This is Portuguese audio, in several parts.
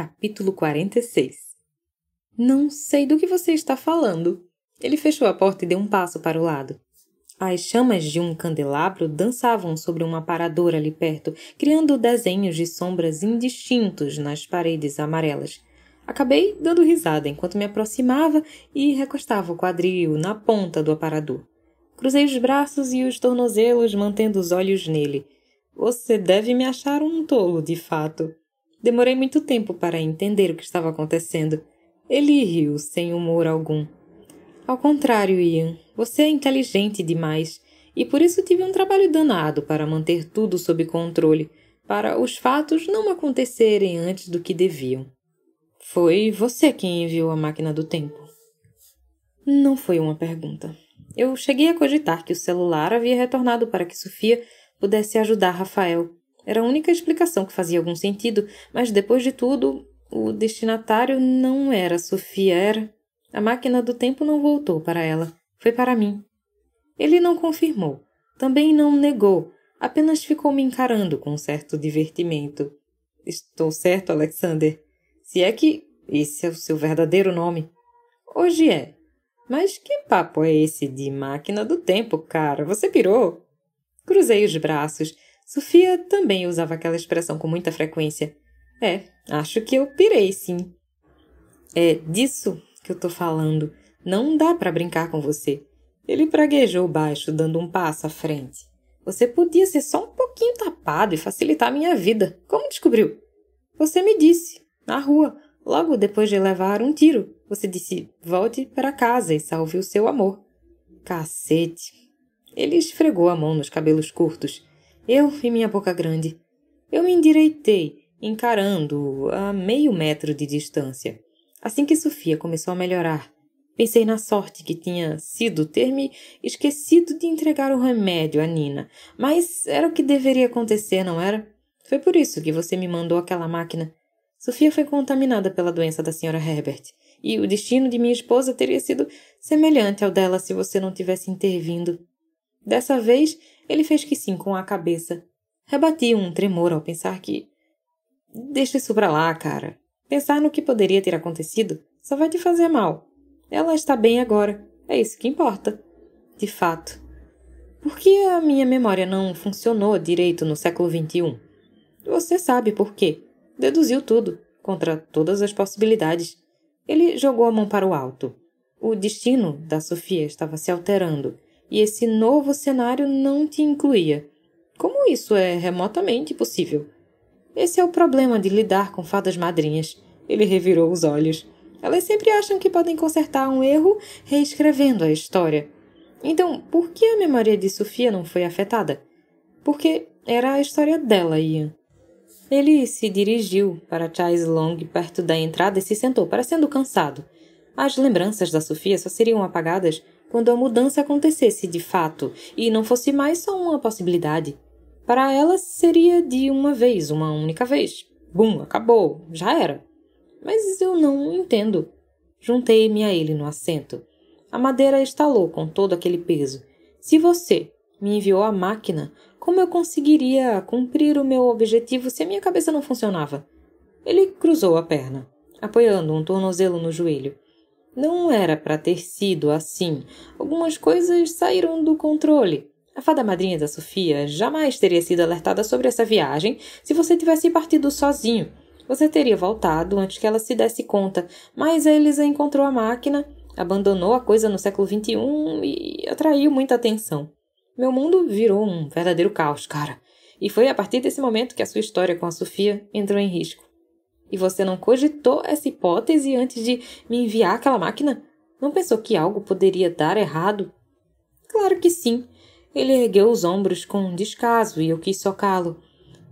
Capítulo 46. Não sei do que você está falando. Ele fechou a porta e deu um passo para o lado. As chamas de um candelabro dançavam sobre um aparador ali perto, criando desenhos de sombras indistintos nas paredes amarelas. Acabei dando risada enquanto me aproximava e recostava o quadril na ponta do aparador. Cruzei os braços e os tornozelos, mantendo os olhos nele. Você deve me achar um tolo, de fato. Demorei muito tempo para entender o que estava acontecendo. Ele riu, sem humor algum. Ao contrário, Ian, você é inteligente demais, e por isso tive um trabalho danado para manter tudo sob controle, para os fatos não acontecerem antes do que deviam. Foi você quem enviou a máquina do tempo. Não foi uma pergunta. Eu cheguei a cogitar que o celular havia retornado para que Sofia pudesse ajudar Rafael. Era a única explicação que fazia algum sentido, mas depois de tudo, o destinatário não era Sofia, era... A máquina do tempo não voltou para ela, foi para mim. Ele não confirmou, também não negou, apenas ficou me encarando com um certo divertimento. Estou certo, Alexander? Se é que esse é o seu verdadeiro nome. Hoje é. Mas que papo é esse de máquina do tempo, cara? Você pirou? Cruzei os braços. Sofia também usava aquela expressão com muita frequência. Acho que eu pirei, sim. É disso que eu tô falando. Não dá pra brincar com você. Ele praguejou baixo, dando um passo à frente. Você podia ser só um pouquinho tapado e facilitar a minha vida. Como descobriu? Você me disse, na rua, logo depois de levar um tiro. Você disse, volte para casa e salve o seu amor. Cacete. Ele esfregou a mão nos cabelos curtos. Eu e minha boca grande. Eu me endireitei, encarando-o a meio metro de distância. Assim que Sofia começou a melhorar, pensei na sorte que tinha sido ter me esquecido de entregar o remédio a Nina. Mas era o que deveria acontecer, não era? Foi por isso que você me mandou aquela máquina. Sofia foi contaminada pela doença da Sra. Herbert, e o destino de minha esposa teria sido semelhante ao dela se você não tivesse intervindo. Dessa vez, ele fez que sim com a cabeça. Rebati um tremor ao pensar que... Deixa isso pra lá, cara. Pensar no que poderia ter acontecido só vai te fazer mal. Ela está bem agora. É isso que importa. De fato. Por que a minha memória não funcionou direito no século XXI? Você sabe por quê. Deduziu tudo, contra todas as possibilidades. Ele jogou a mão para o alto. O destino da Sofia estava se alterando, e esse novo cenário não te incluía. Como isso é remotamente possível? Esse é o problema de lidar com fadas madrinhas. Ele revirou os olhos. Elas sempre acham que podem consertar um erro reescrevendo a história. Então, por que a memória de Sofia não foi afetada? Porque era a história dela, Ian. Ele se dirigiu para Chais Long perto da entrada e se sentou, parecendo cansado. As lembranças da Sofia só seriam apagadas quando a mudança acontecesse de fato e não fosse mais só uma possibilidade. Para ela seria de uma vez, uma única vez. Bum, acabou, já era. Mas eu não entendo. Juntei-me a ele no assento. A madeira estalou com todo aquele peso. Se você me enviou a máquina, como eu conseguiria cumprir o meu objetivo se a minha cabeça não funcionava? Ele cruzou a perna, apoiando um tornozelo no joelho. Não era para ter sido assim. Algumas coisas saíram do controle. A fada madrinha da Sofia jamais teria sido alertada sobre essa viagem se você tivesse partido sozinho. Você teria voltado antes que ela se desse conta, mas a Elisa encontrou a máquina, abandonou a coisa no século XXI e atraiu muita atenção. Meu mundo virou um verdadeiro caos, cara. E foi a partir desse momento que a sua história com a Sofia entrou em risco. E você não cogitou essa hipótese antes de me enviar aquela máquina? Não pensou que algo poderia dar errado? Claro que sim. Ele ergueu os ombros com descaso e eu quis socá-lo.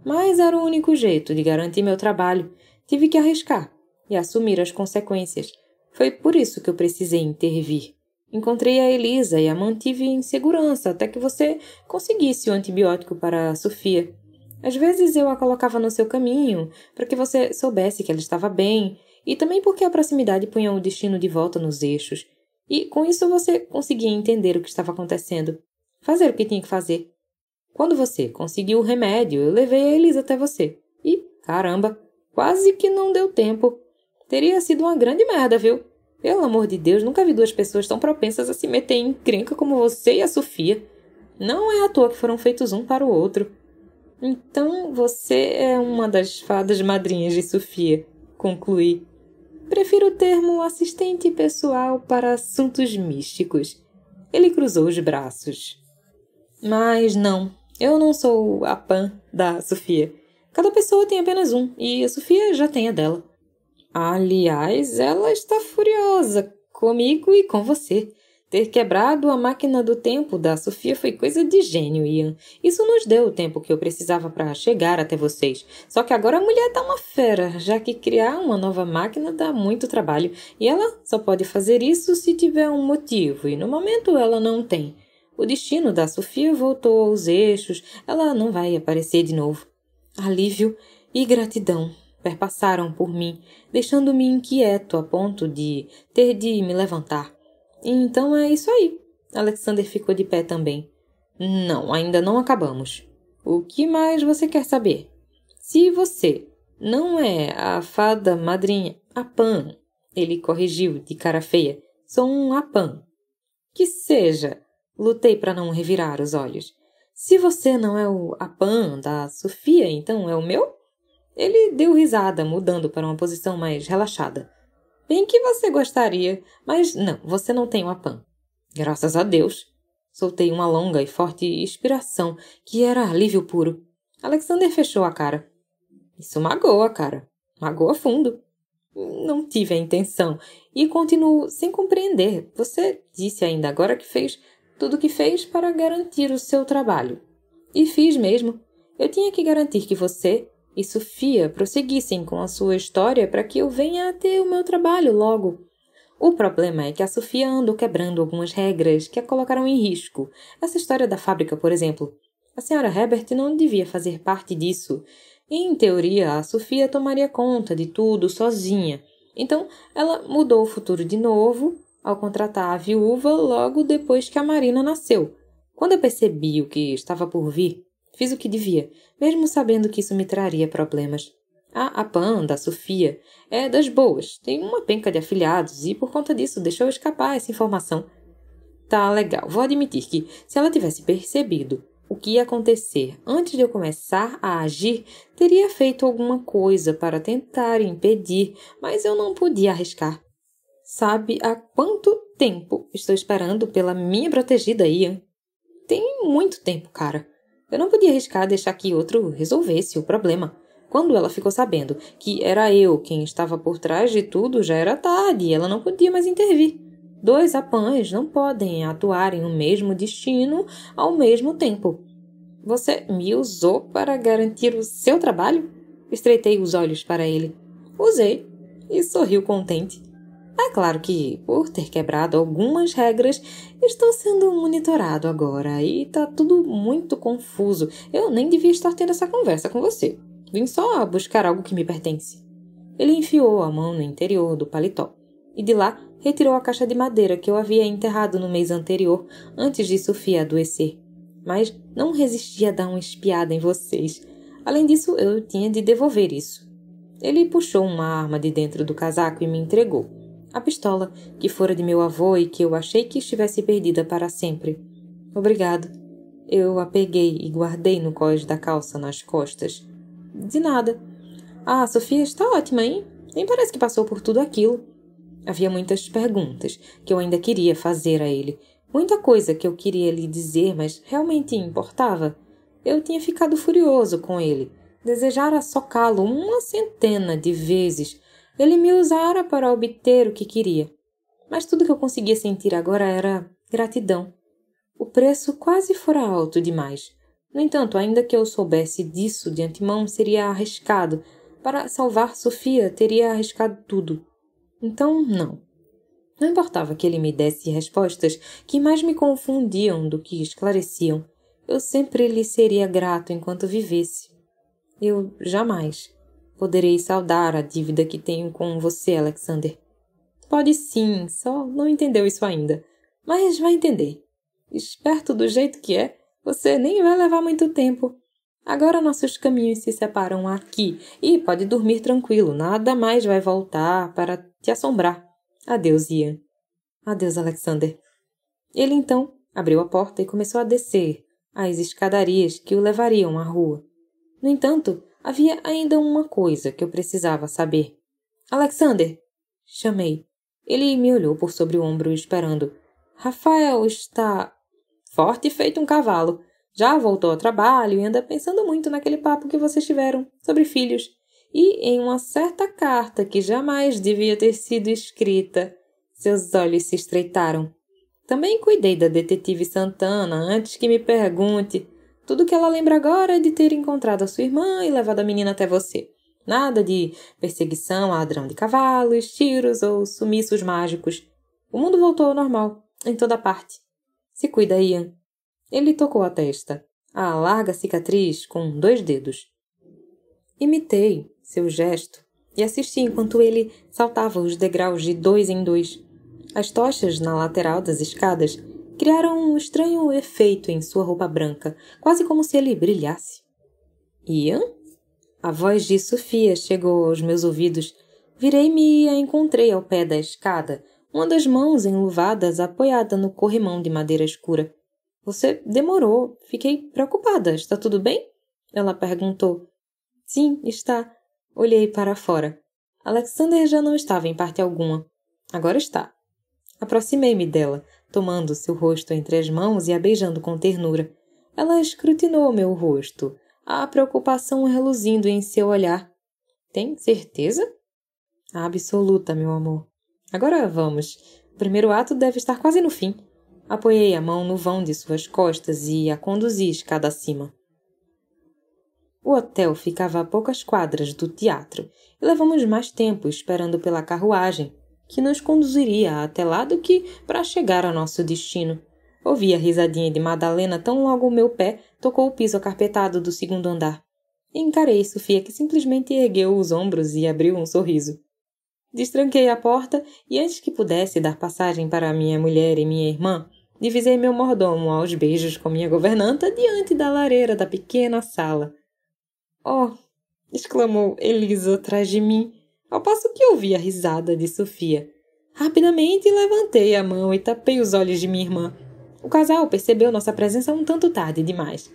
Mas era o único jeito de garantir meu trabalho. Tive que arriscar e assumir as consequências. Foi por isso que eu precisei intervir. Encontrei a Elisa e a mantive em segurança até que você conseguisse o antibiótico para a Sofia. Às vezes eu a colocava no seu caminho, para que você soubesse que ela estava bem, e também porque a proximidade punha o destino de volta nos eixos. E com isso você conseguia entender o que estava acontecendo, fazer o que tinha que fazer. Quando você conseguiu o remédio, eu levei a Elisa até você. E, caramba, Quase que não deu tempo. Teria sido uma grande merda, viu? Pelo amor de Deus, nunca vi duas pessoas tão propensas a se meter em encrenca como você e a Sofia. Não é à toa que foram feitos um para o outro. Então você é uma das fadas madrinhas de Sofia, concluí. Prefiro o termo assistente pessoal para assuntos místicos. Ele cruzou os braços. Mas não, eu não sou a Pan da Sofia. Cada pessoa tem apenas um, e a Sofia já tem a dela. Aliás, ela está furiosa comigo e com você. Ter quebrado a máquina do tempo da Sofia foi coisa de gênio, Ian. Isso nos deu o tempo que eu precisava para chegar até vocês. Só que agora a mulher tá uma fera, já que criar uma nova máquina dá muito trabalho. E ela só pode fazer isso se tiver um motivo, e no momento ela não tem. O destino da Sofia voltou aos eixos, ela não vai aparecer de novo. Alívio e gratidão perpassaram por mim, deixando-me inquieto a ponto de ter de me levantar. Então é isso aí. Alexander ficou de pé também. Não, ainda não acabamos. O que mais você quer saber? Se você não é a fada madrinha, a Pan, ele corrigiu de cara feia. Sou um Apan. Que seja. Lutei para não revirar os olhos. Se você não é o Apan da Sofia, então é o meu? Ele deu risada, mudando para uma posição mais relaxada. Bem que você gostaria, mas não, você não tem o Apan. Graças a Deus. Soltei uma longa e forte expiração, que era alívio puro. Alexander fechou a cara. Isso magoa, cara. Magoa fundo. Não tive a intenção. E continuo sem compreender. Você disse ainda agora que fez tudo o que fez para garantir o seu trabalho. E fiz mesmo. Eu tinha que garantir que você e Sofia prosseguissem com a sua história para que eu venha a ter o meu trabalho logo. O problema é que a Sofia andou quebrando algumas regras que a colocaram em risco. Essa história da fábrica, por exemplo. A senhora Herbert não devia fazer parte disso. Em teoria, a Sofia tomaria conta de tudo sozinha. Então, ela mudou o futuro de novo ao contratar a viúva logo depois que a Marina nasceu. Quando eu percebi o que estava por vir, fiz o que devia, mesmo sabendo que isso me traria problemas. A Pan, da Sofia, é das boas, tem uma penca de afilhados e por conta disso deixou escapar essa informação. Tá legal, vou admitir que se ela tivesse percebido o que ia acontecer antes de eu começar a agir, teria feito alguma coisa para tentar impedir, mas eu não podia arriscar. Sabe há quanto tempo estou esperando pela minha protegida Ian? Tem muito tempo, cara. Eu não podia arriscar deixar que outro resolvesse o problema. Quando ela ficou sabendo que era eu quem estava por trás de tudo, já era tarde e ela não podia mais intervir. Dois Apãs não podem atuar em um mesmo destino ao mesmo tempo. Você me usou para garantir o seu trabalho? Estreitei os olhos para ele. Usei. E sorriu contente. É claro que, por ter quebrado algumas regras, estou sendo monitorado agora e tá tudo muito confuso. Eu nem devia estar tendo essa conversa com você. Vim só buscar algo que me pertence. Ele enfiou a mão no interior do paletó e de lá retirou a caixa de madeira que eu havia enterrado no mês anterior, antes de Sofia adoecer. Mas não resisti a dar uma espiada em vocês. Além disso, eu tinha de devolver isso. Ele puxou uma arma de dentro do casaco e me entregou. A pistola, que fora de meu avô e que eu achei que estivesse perdida para sempre. Obrigado. Eu a peguei e guardei no cós da calça nas costas. De nada. Ah, Sofia está ótima, hein? Nem parece que passou por tudo aquilo. Havia muitas perguntas que eu ainda queria fazer a ele. Muita coisa que eu queria lhe dizer, mas realmente importava. Eu tinha ficado furioso com ele. Desejara socá-lo uma centena de vezes. Ele me usara para obter o que queria. Mas tudo que eu conseguia sentir agora era gratidão. O preço quase fora alto demais. No entanto, ainda que eu soubesse disso de antemão, seria arriscado. Para salvar Sofia, teria arriscado tudo. Então, não. Não importava que ele me desse respostas que mais me confundiam do que esclareciam. Eu sempre lhe seria grato enquanto vivesse. Eu jamais poderei saldar a dívida que tenho com você, Alexander. Pode sim, só não entendeu isso ainda. Mas vai entender. Esperto do jeito que é, você nem vai levar muito tempo. Agora nossos caminhos se separam aqui e pode dormir tranquilo. Nada mais vai voltar para te assombrar. Adeus, Ian. Adeus, Alexander. Ele então abriu a porta e começou a descer as escadarias que o levariam à rua. No entanto, havia ainda uma coisa que eu precisava saber. Alexander! Chamei. Ele me olhou por sobre o ombro esperando. Rafael está forte feito um cavalo. Já voltou ao trabalho e anda pensando muito naquele papo que vocês tiveram sobre filhos e em uma certa carta que jamais devia ter sido escrita. Seus olhos se estreitaram. Também cuidei da detetive Santana antes que me pergunte. Tudo que ela lembra agora é de ter encontrado a sua irmã e levado a menina até você. Nada de perseguição a ladrão de cavalos, tiros ou sumiços mágicos. O mundo voltou ao normal, em toda parte. Se cuida, Ian. Ele tocou a testa, a larga cicatriz com 2 dedos. Imitei seu gesto e assisti enquanto ele saltava os degraus de 2 em 2. As tochas na lateral das escadas criaram um estranho efeito em sua roupa branca, quase como se ele brilhasse. Ian? A voz de Sofia chegou aos meus ouvidos. Virei-me e a encontrei ao pé da escada, uma das mãos enluvadas apoiada no corrimão de madeira escura. Você demorou. Fiquei preocupada. Está tudo bem? Ela perguntou. Sim, está. Olhei para fora. Alexander já não estava em parte alguma. Agora está. Aproximei-me dela, tomando seu rosto entre as mãos e a beijando com ternura. Ela escrutinou meu rosto, a preocupação reluzindo em seu olhar. Tem certeza? Absoluta, meu amor. Agora vamos. O primeiro ato deve estar quase no fim. Apoiei a mão no vão de suas costas e a conduzi escada acima. O hotel ficava a poucas quadras do teatro e levamos mais tempo esperando pela carruagem, que nos conduziria até lá do que para chegar ao nosso destino. Ouvi a risadinha de Madalena tão logo o meu pé tocou o piso acarpetado do 2º andar. Encarei Sofia, que simplesmente ergueu os ombros e abriu um sorriso. Destranquei a porta e, antes que pudesse dar passagem para minha mulher e minha irmã, divisei meu mordomo aos beijos com minha governanta diante da lareira da pequena sala. — Oh! Exclamou Elisa atrás de mim, ao passo que ouvi a risada de Sofia. Rapidamente levantei a mão e tapei os olhos de minha irmã. O casal percebeu nossa presença um tanto tarde demais.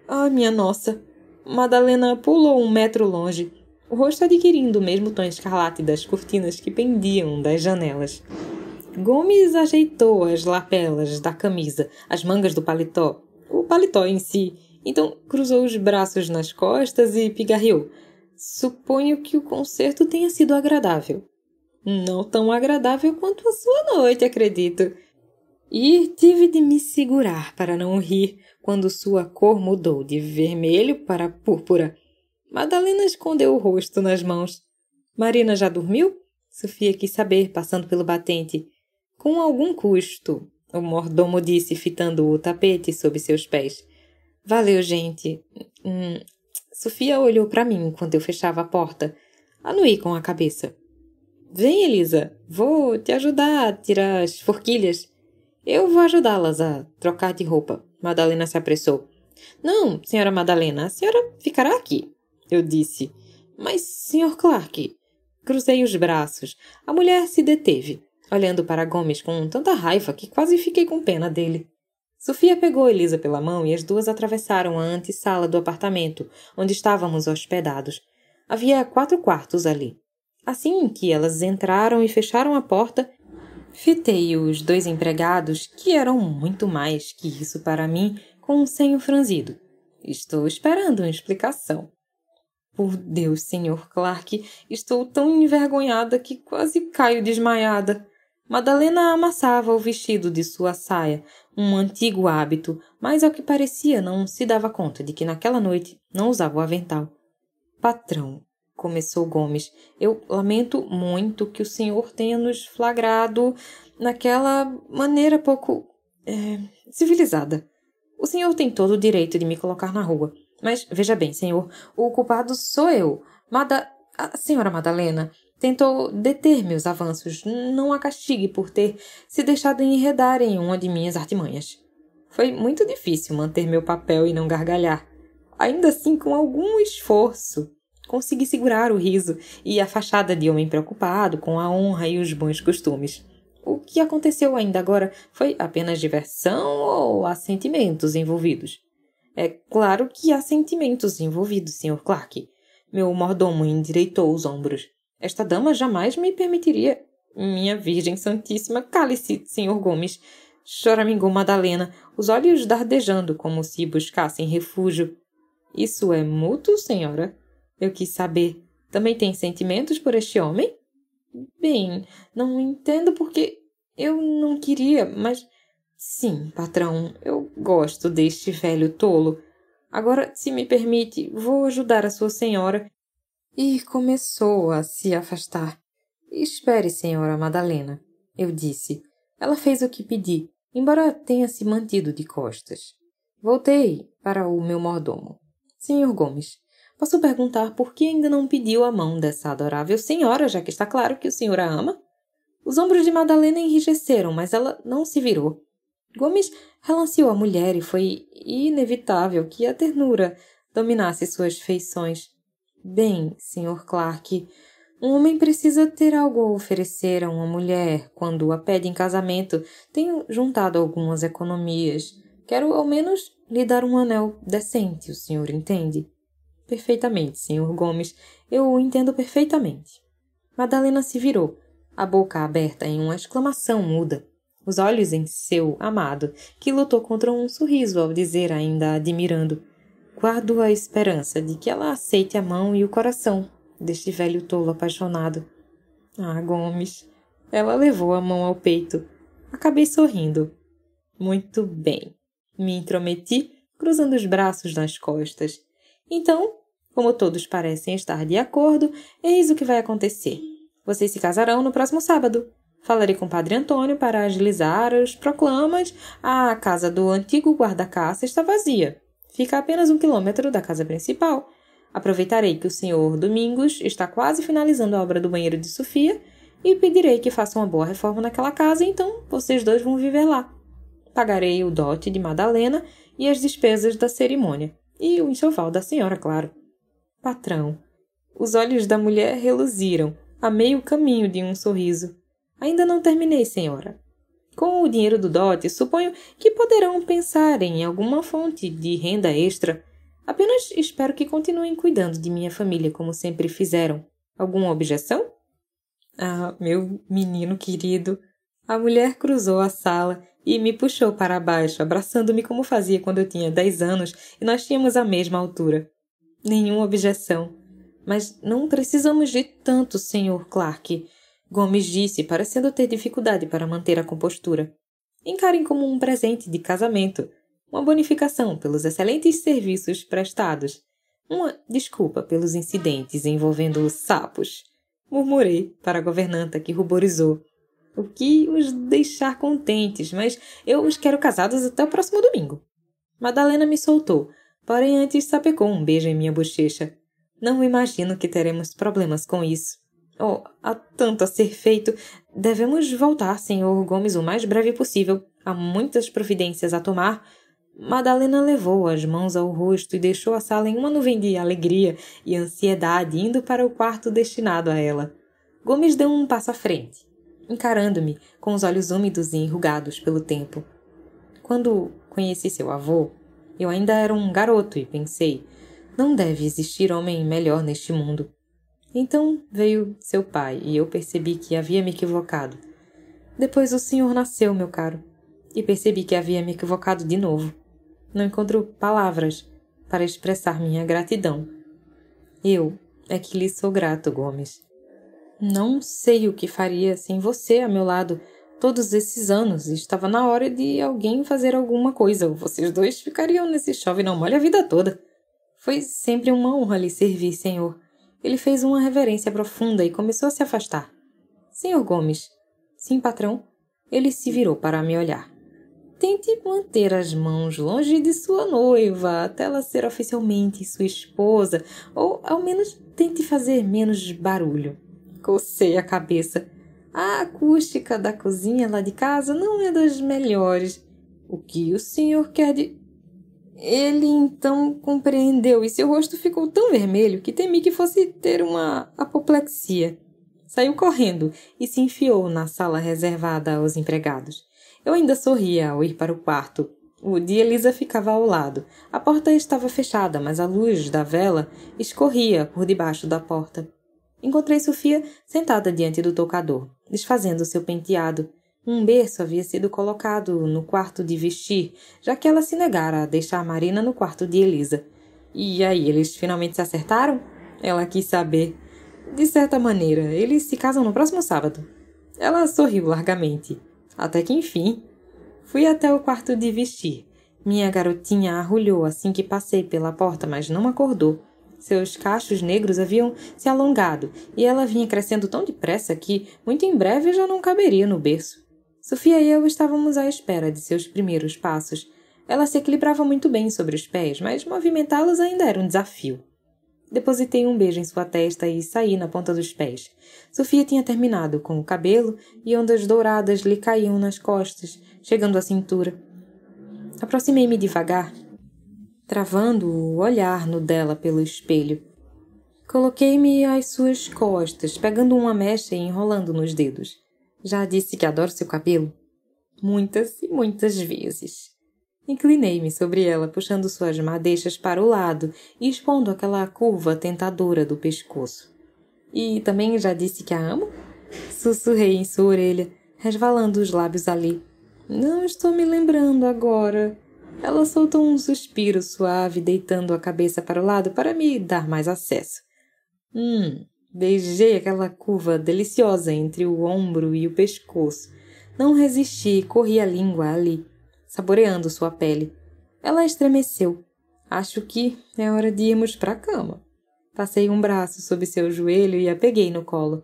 Ah, minha nossa! Madalena pulou 1 metro longe, o rosto adquirindo o mesmo tom escarlate das cortinas que pendiam das janelas. Gomes ajeitou as lapelas da camisa, as mangas do paletó, o paletó em si. Então cruzou os braços nas costas e pigarreou. Suponho que o concerto tenha sido agradável. Não tão agradável quanto a sua noite, acredito. E tive de me segurar para não rir quando sua cor mudou de vermelho para púrpura. Madalena escondeu o rosto nas mãos. Marina já dormiu? Sofia quis saber, passando pelo batente. Com algum custo, o mordomo disse, fitando o tapete sob seus pés. Valeu, gente. Sofia olhou para mim enquanto eu fechava a porta. Anuí com a cabeça. Vem, Elisa. Vou te ajudar a tirar as forquilhas. Eu vou ajudá-las a trocar de roupa. Madalena se apressou. Não, senhora Madalena, a senhora ficará aqui, eu disse. Mas, senhor Clark... Cruzei os braços. A mulher se deteve, olhando para Gomes com tanta raiva que quase fiquei com pena dele. Sofia pegou Elisa pela mão e as duas atravessaram a antessala do apartamento, onde estávamos hospedados. Havia 4 quartos ali. Assim que elas entraram e fecharam a porta, fitei os 2 empregados, que eram muito mais que isso para mim, com um senho franzido. Estou esperando uma explicação. Por Deus, senhor Clark, estou tão envergonhada que quase caio desmaiada. Madalena amassava o vestido de sua saia, um antigo hábito, mas ao que parecia não se dava conta de que naquela noite não usava o avental. Patrão, começou Gomes, eu lamento muito que o senhor tenha nos flagrado naquela maneira pouco civilizada. O senhor tem todo o direito de me colocar na rua. Mas, veja bem, senhor, o culpado sou eu. A senhora Madalena tentou deter meus avanços. Não a castigue por ter se deixado enredar em uma de minhas artimanhas. Foi muito difícil manter meu papel e não gargalhar. ainda assim com algum esforço. Consegui segurar o riso e a fachada de homem preocupado com a honra e os bons costumes. O que aconteceu ainda agora foi apenas diversão ou há sentimentos envolvidos? É claro que há sentimentos envolvidos, Sr. Clark. Meu mordomo endireitou os ombros. Esta dama jamais me permitiria... Minha Virgem Santíssima, cale-se, Sr. Gomes. Choramingou Madalena, os olhos dardejando como se buscassem refúgio. Isso é mútuo, senhora? Eu quis saber. Também tem sentimentos por este homem? Bem, não entendo porque eu não queria, mas... Sim, patrão, eu gosto deste velho tolo. Agora, se me permite, vou ajudar a sua senhora. E começou a se afastar. Espere, senhora Madalena, eu disse. Ela fez o que pedi, embora tenha se mantido de costas. Voltei para o meu mordomo. Senhor Gomes, posso perguntar por que ainda não pediu a mão dessa adorável senhora, já que está claro que o senhor a ama? Os ombros de Madalena enrijeceram, mas ela não se virou. Gomes relanceou a mulher e foi inevitável que a ternura dominasse suas feições. Bem, Sr. Clark, um homem precisa ter algo a oferecer a uma mulher quando a pede em casamento. Tenho juntado algumas economias. Quero, ao menos, lhe dar um anel decente, o senhor entende? Perfeitamente, Sr. Gomes. Eu o entendo perfeitamente. Madalena se virou, a boca aberta em uma exclamação muda. Os olhos em seu amado, que lutou contra um sorriso ao dizer, ainda admirando: guardo a esperança de que ela aceite a mão e o coração deste velho tolo apaixonado. Ah, Gomes! Ela levou a mão ao peito. Acabei sorrindo. Muito bem. Me intrometi, cruzando os braços nas costas. Então, como todos parecem estar de acordo, eis o que vai acontecer. Vocês se casarão no próximo sábado. Falarei com o Padre Antônio para agilizar os proclamas. A casa do antigo guarda-caça está vazia. Fica a apenas 1 quilômetro da casa principal. Aproveitarei que o senhor Domingos está quase finalizando a obra do banheiro de Sofia e pedirei que faça uma boa reforma naquela casa, então vocês dois vão viver lá. Pagarei o dote de Madalena e as despesas da cerimônia. E o enxoval da senhora, claro. Patrão. Os olhos da mulher reluziram, a meio caminho de um sorriso. Ainda não terminei, senhora. Com o dinheiro do dote, suponho que poderão pensar em alguma fonte de renda extra. Apenas espero que continuem cuidando de minha família como sempre fizeram. Alguma objeção? Ah, meu menino querido. A mulher cruzou a sala e me puxou para baixo, abraçando-me como fazia quando eu tinha 10 anos e nós tínhamos a mesma altura. Nenhuma objeção. Mas não precisamos de tanto, Sr. Clark. Gomes disse, parecendo ter dificuldade para manter a compostura. Encarem como um presente de casamento, uma bonificação pelos excelentes serviços prestados, uma desculpa pelos incidentes envolvendo os sapos. Murmurei para a governanta, que ruborizou. O que os deixar contentes, mas eu os quero casados até o próximo domingo. Madalena me soltou, porém antes sapecou um beijo em minha bochecha. Não imagino que teremos problemas com isso. Oh, há tanto a ser feito. Devemos voltar, Sr. Gomes, o mais breve possível. Há muitas providências a tomar. Madalena levou as mãos ao rosto e deixou a sala em uma nuvem de alegria e ansiedade, indo para o quarto destinado a ela. Gomes deu um passo à frente, encarando-me com os olhos úmidos e enrugados pelo tempo. Quando conheci seu avô, eu ainda era um garoto e pensei, não deve existir homem melhor neste mundo. Então veio seu pai e eu percebi que havia me equivocado. Depois o senhor nasceu, meu caro, e percebi que havia me equivocado de novo. Não encontro palavras para expressar minha gratidão. Eu é que lhe sou grato, Gomes. Não sei o que faria sem você a meu lado todos esses anos. Estava na hora de alguém fazer alguma coisa. Vocês dois ficariam nesse chove-não-molha a vida toda. Foi sempre uma honra lhe servir, senhor. Ele fez uma reverência profunda e começou a se afastar. Senhor Gomes. Sim, patrão. Ele se virou para me olhar. Tente manter as mãos longe de sua noiva até ela ser oficialmente sua esposa, ou ao menos tente fazer menos barulho. Cocei a cabeça. A acústica da cozinha lá de casa não é das melhores. O que o senhor quer de... Ele então compreendeu e seu rosto ficou tão vermelho que temi que fosse ter uma apoplexia. Saiu correndo e se enfiou na sala reservada aos empregados. Eu ainda sorria ao ir para o quarto. O de Elisa ficava ao lado. A porta estava fechada, mas a luz da vela escorria por debaixo da porta. Encontrei Sofia sentada diante do toucador, desfazendo seu penteado. Um berço havia sido colocado no quarto de vestir, já que ela se negara a deixar Marina no quarto de Elisa. E aí, eles finalmente se acertaram? Ela quis saber. De certa maneira, eles se casam no próximo sábado. Ela sorriu largamente. Até que enfim. Fui até o quarto de vestir. Minha garotinha arrulhou assim que passei pela porta, mas não acordou. Seus cachos negros haviam se alongado, e ela vinha crescendo tão depressa que, muito em breve, já não caberia no berço. Sofia e eu estávamos à espera de seus primeiros passos. Ela se equilibrava muito bem sobre os pés, mas movimentá-los ainda era um desafio. Depositei um beijo em sua testa e saí na ponta dos pés. Sofia tinha terminado com o cabelo e ondas douradas lhe caíam nas costas, chegando à cintura. Aproximei-me devagar, travando o olhar no dela pelo espelho. Coloquei-me às suas costas, pegando uma mecha e enrolando nos dedos. Já disse que adoro seu cabelo? Muitas e muitas vezes. Inclinei-me sobre ela, puxando suas madeixas para o lado e expondo aquela curva tentadora do pescoço. E também já disse que a amo? Sussurrei em sua orelha, resvalando os lábios ali. Não estou me lembrando agora. Ela soltou um suspiro suave, deitando a cabeça para o lado para me dar mais acesso. Beijei aquela curva deliciosa entre o ombro e o pescoço. Não resisti e corri a língua ali, saboreando sua pele. Ela estremeceu. Acho que é hora de irmos para a cama. Passei um braço sob seu joelho e a peguei no colo.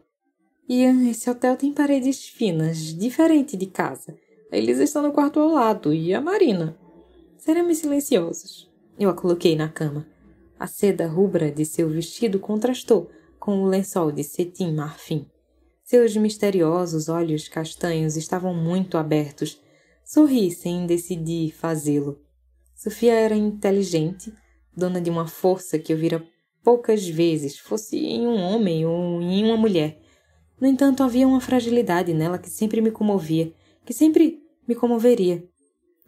Ian, esse hotel tem paredes finas, diferente de casa. Eles estão no quarto ao lado, e a Marina. Seremos silenciosos. Eu a coloquei na cama. A seda rubra de seu vestido contrastou com o lençol de cetim marfim. Seus misteriosos olhos castanhos estavam muito abertos. Sorri sem decidir fazê-lo. Sofia era inteligente, dona de uma força que eu vira poucas vezes, fosse em um homem ou em uma mulher. No entanto, havia uma fragilidade nela que sempre me comovia, que sempre me comoveria.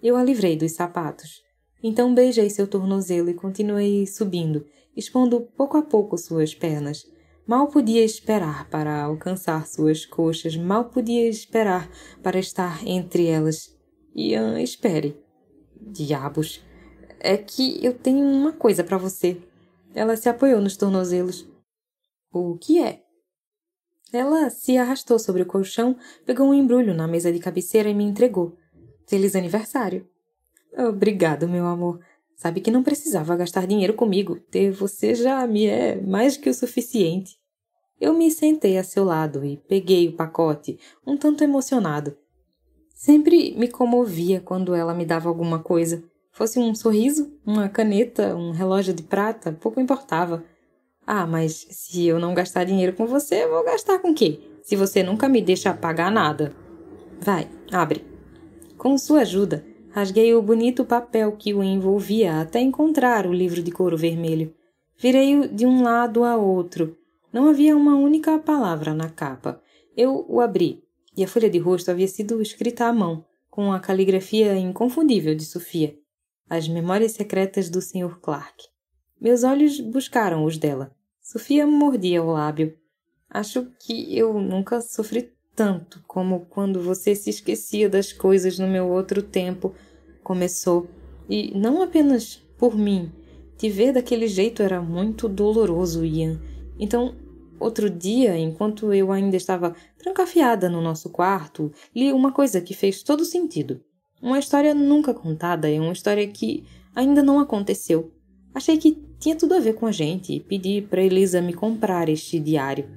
Eu a livrei dos sapatos. Então beijei seu tornozelo e continuei subindo, expondo pouco a pouco suas pernas. Mal podia esperar para alcançar suas coxas, mal podia esperar para estar entre elas. Ian, espere. Diabos! É que eu tenho uma coisa para você. Ela se apoiou nos tornozelos. O que é? Ela se arrastou sobre o colchão, pegou um embrulho na mesa de cabeceira e me entregou. Feliz aniversário. Obrigado, meu amor. Sabe que não precisava gastar dinheiro comigo. Ter você já me é mais que o suficiente. Eu me sentei a seu lado e peguei o pacote, um tanto emocionado. Sempre me comovia quando ela me dava alguma coisa. Fosse um sorriso, uma caneta, um relógio de prata, pouco importava. Ah, mas se eu não gastar dinheiro com você, vou gastar com quê? Se você nunca me deixa pagar nada. Vai, abre. Com sua ajuda, rasguei o bonito papel que o envolvia até encontrar o livro de couro vermelho. Virei-o de um lado a outro. Não havia uma única palavra na capa. Eu o abri, e a folha de rosto havia sido escrita à mão, com a caligrafia inconfundível de Sofia. As memórias secretas do Sr. Clark. Meus olhos buscaram os dela. Sofia mordia o lábio. Acho que eu nunca sofri tanto como quando você se esquecia das coisas no meu outro tempo. Começou. E não apenas por mim. Te ver daquele jeito era muito doloroso, Ian. Então, outro dia, enquanto eu ainda estava trancafiada no nosso quarto, li uma coisa que fez todo sentido. Uma história nunca contada e uma história que ainda não aconteceu. Achei que tinha tudo a ver com a gente e pedi para Elisa me comprar este diário.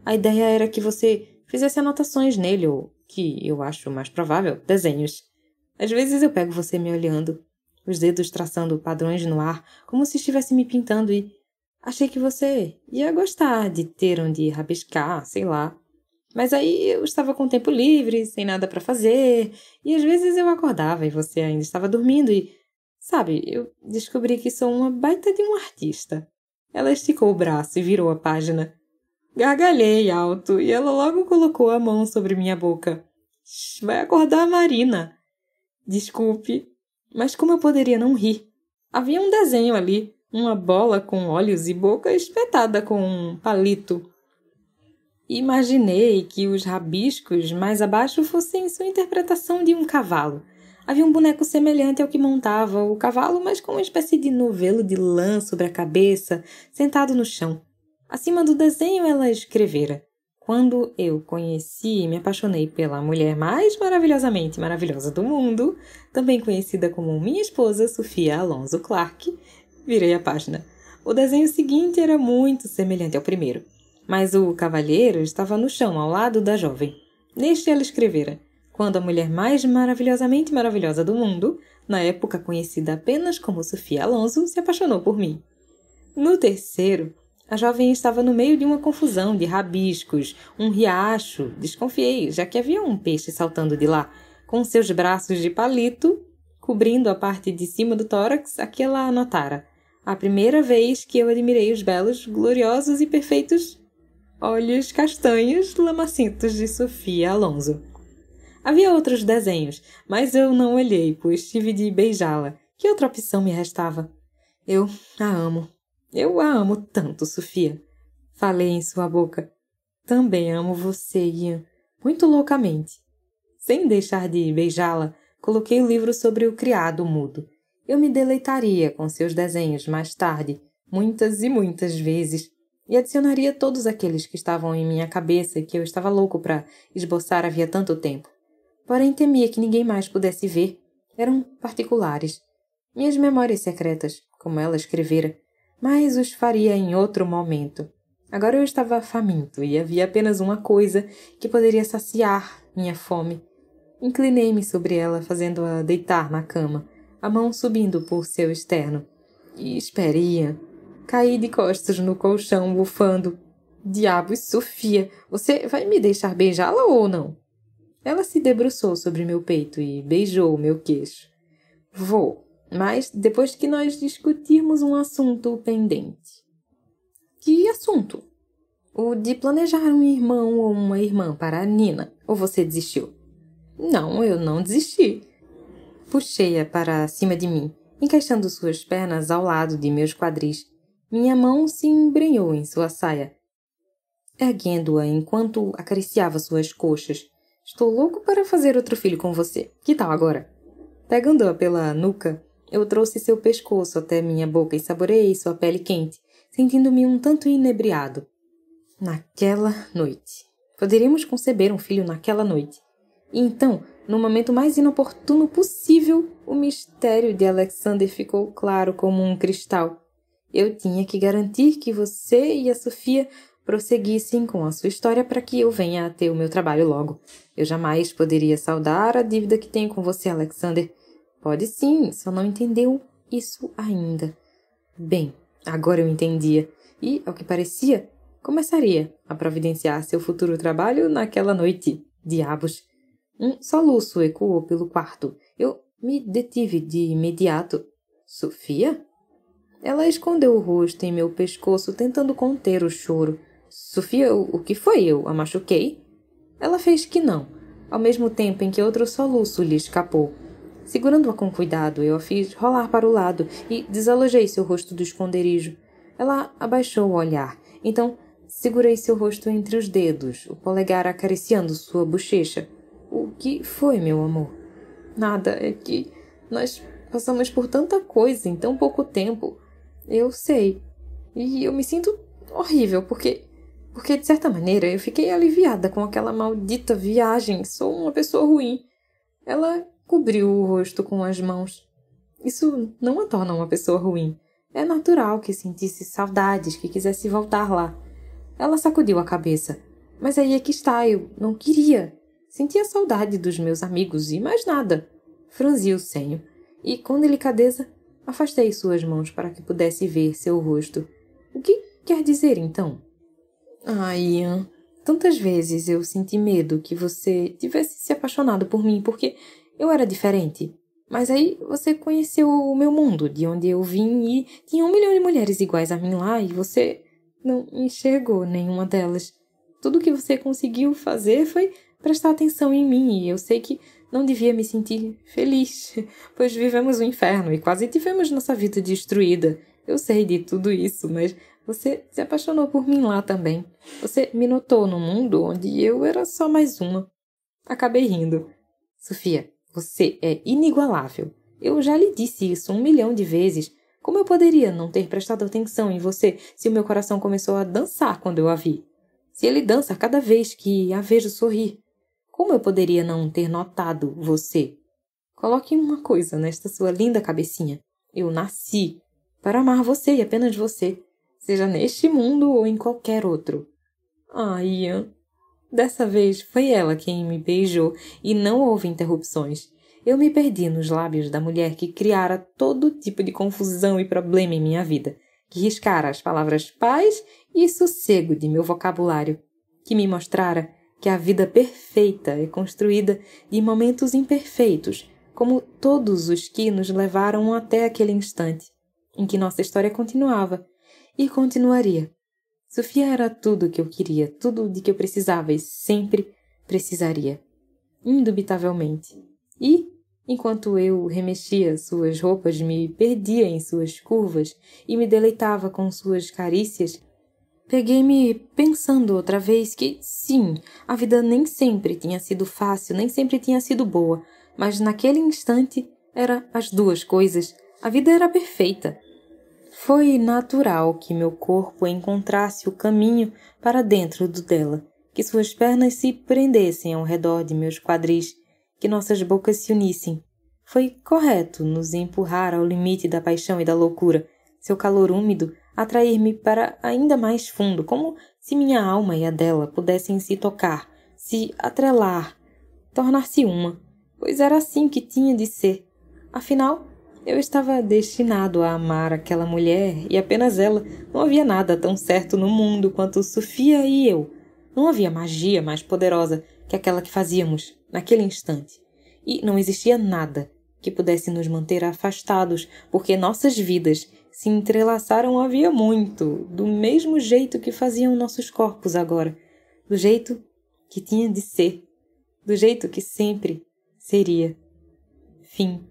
A ideia era que você fizesse anotações nele ou, que eu acho mais provável, desenhos. Às vezes eu pego você me olhando, os dedos traçando padrões no ar, como se estivesse me pintando e achei que você ia gostar de ter onde rabiscar, sei lá. Mas aí eu estava com tempo livre, sem nada para fazer, e às vezes eu acordava e você ainda estava dormindo e Sabe, eu descobri que sou uma baita de um artista. Ela esticou o braço e virou a página. Gargalhei alto e ela logo colocou a mão sobre minha boca. Shh, vai acordar a Marina. Desculpe, mas como eu poderia não rir? Havia um desenho ali, uma bola com olhos e boca espetada com um palito. Imaginei que os rabiscos mais abaixo fossem sua interpretação de um cavalo. Havia um boneco semelhante ao que montava o cavalo, mas com uma espécie de novelo de lã sobre a cabeça, sentado no chão. Acima do desenho ela escrevera: quando eu conheci e me apaixonei pela mulher mais maravilhosamente maravilhosa do mundo, também conhecida como minha esposa, Sofia Alonso Clark, virei a página. O desenho seguinte era muito semelhante ao primeiro, mas o cavalheiro estava no chão, ao lado da jovem. Neste ela escrevera: quando a mulher mais maravilhosamente maravilhosa do mundo, na época conhecida apenas como Sofia Alonso, se apaixonou por mim. No terceiro, a jovem estava no meio de uma confusão de rabiscos, um riacho. Desconfiei, já que havia um peixe saltando de lá, com seus braços de palito, cobrindo a parte de cima do tórax, a que ela anotara: a primeira vez que eu admirei os belos, gloriosos e perfeitos olhos castanhos lamacentos de Sofia Alonso. Havia outros desenhos, mas eu não olhei, pois tive de beijá-la. Que outra opção me restava? Eu a amo. Eu a amo tanto, Sofia. Falei em sua boca. Também amo você, Ian. Muito loucamente. Sem deixar de beijá-la, coloquei o livro sobre o criado mudo. Eu me deleitaria com seus desenhos mais tarde, muitas e muitas vezes, e adicionaria todos aqueles que estavam em minha cabeça e que eu estava louco para esboçar havia tanto tempo. Porém, temia que ninguém mais pudesse ver. Eram particulares. Minhas memórias secretas, como ela escrevera, mas os faria em outro momento. Agora eu estava faminto e havia apenas uma coisa que poderia saciar minha fome. Inclinei-me sobre ela, fazendo-a deitar na cama, a mão subindo por seu externo. E esperia. Caí de costas no colchão, bufando. Diabos, Sofia, você vai me deixar beijá-la ou não? Ela se debruçou sobre meu peito e beijou meu queixo. Vou, mas depois que nós discutirmos um assunto pendente. Que assunto? O de planejar um irmão ou uma irmã para a Nina. Ou você desistiu? Não, eu não desisti. Puxei-a para cima de mim, encaixando suas pernas ao lado de meus quadris. Minha mão se embrenhou em sua saia, erguendo-a enquanto acariciava suas coxas. Estou louco para fazer outro filho com você. Que tal agora? Pegando-a pela nuca, eu trouxe seu pescoço até minha boca e saboreei sua pele quente, sentindo-me um tanto inebriado. Naquela noite. Poderíamos conceber um filho naquela noite. E então, no momento mais inoportuno possível, o mistério de Alexander ficou claro como um cristal. Eu tinha que garantir que você e a Sofia prosseguissem com a sua história para que eu venha a ter o meu trabalho logo. Eu jamais poderia saldar a dívida que tenho com você, Alexander. Pode sim, só não entendeu isso ainda. Bem, agora eu entendia. E, ao que parecia, começaria a providenciar seu futuro trabalho naquela noite. Diabos! Um soluço ecoou pelo quarto. Eu me detive de imediato. Sofia? Ela escondeu o rosto em meu pescoço, tentando conter o choro. Sofia, o que foi? Eu a machuquei? Ela fez que não, ao mesmo tempo em que outro soluço lhe escapou. Segurando-a com cuidado, eu a fiz rolar para o lado e desalojei seu rosto do esconderijo. Ela abaixou o olhar. Então, segurei seu rosto entre os dedos, o polegar acariciando sua bochecha. O que foi, meu amor? Nada, é que nós passamos por tanta coisa em tão pouco tempo. Eu sei. E eu me sinto horrível, porque de certa maneira eu fiquei aliviada com aquela maldita viagem. Sou uma pessoa ruim. Ela cobriu o rosto com as mãos. Isso não a torna uma pessoa ruim. É natural que sentisse saudades, que quisesse voltar lá. Ela sacudiu a cabeça. Mas aí é que está, eu não queria. Sentia saudade dos meus amigos e mais nada. Franzi o senho e, com delicadeza, afastei suas mãos para que pudesse ver seu rosto. O que quer dizer, então? Ah, Ian, tantas vezes eu senti medo que você tivesse se apaixonado por mim porque eu era diferente. Mas aí você conheceu o meu mundo, de onde eu vim, e tinha 1 milhão de mulheres iguais a mim lá, e você não enxergou nenhuma delas. Tudo que você conseguiu fazer foi prestar atenção em mim, e eu sei que não devia me sentir feliz, pois vivemos o inferno e quase tivemos nossa vida destruída. Eu sei de tudo isso, mas você se apaixonou por mim lá também. Você me notou no mundo onde eu era só mais uma. Acabei rindo. Sofia, você é inigualável. Eu já lhe disse isso 1 milhão de vezes. Como eu poderia não ter prestado atenção em você se o meu coração começou a dançar quando eu a vi? Se ele dança cada vez que a vejo sorrir. Como eu poderia não ter notado você? Coloque uma coisa nesta sua linda cabecinha. Eu nasci para amar você e apenas você, seja neste mundo ou em qualquer outro. Ah, Ian. Dessa vez foi ela quem me beijou e não houve interrupções. Eu me perdi nos lábios da mulher que criara todo tipo de confusão e problema em minha vida, que riscara as palavras paz e sossego de meu vocabulário, que me mostrara que a vida perfeita é construída de momentos imperfeitos, como todos os que nos levaram até aquele instante, em que nossa história continuava e continuaria. Sofia era tudo o que eu queria, tudo de que eu precisava e sempre precisaria. Indubitavelmente. E, enquanto eu remexia suas roupas, me perdia em suas curvas e me deleitava com suas carícias, peguei-me pensando outra vez que, sim, a vida nem sempre tinha sido fácil, nem sempre tinha sido boa, mas naquele instante era as duas coisas. A vida era perfeita. Foi natural que meu corpo encontrasse o caminho para dentro do dela, que suas pernas se prendessem ao redor de meus quadris, que nossas bocas se unissem. Foi correto nos empurrar ao limite da paixão e da loucura, seu calor úmido atrair-me para ainda mais fundo, como se minha alma e a dela pudessem se tocar, se atrelar, tornar-se uma, pois era assim que tinha de ser. Afinal, eu estava destinado a amar aquela mulher e apenas ela. Não havia nada tão certo no mundo quanto Sofia e eu. Não havia magia mais poderosa que aquela que fazíamos naquele instante. E não existia nada que pudesse nos manter afastados, porque nossas vidas se entrelaçaram havia muito, do mesmo jeito que faziam nossos corpos agora, do jeito que tinha de ser, do jeito que sempre seria. Fim.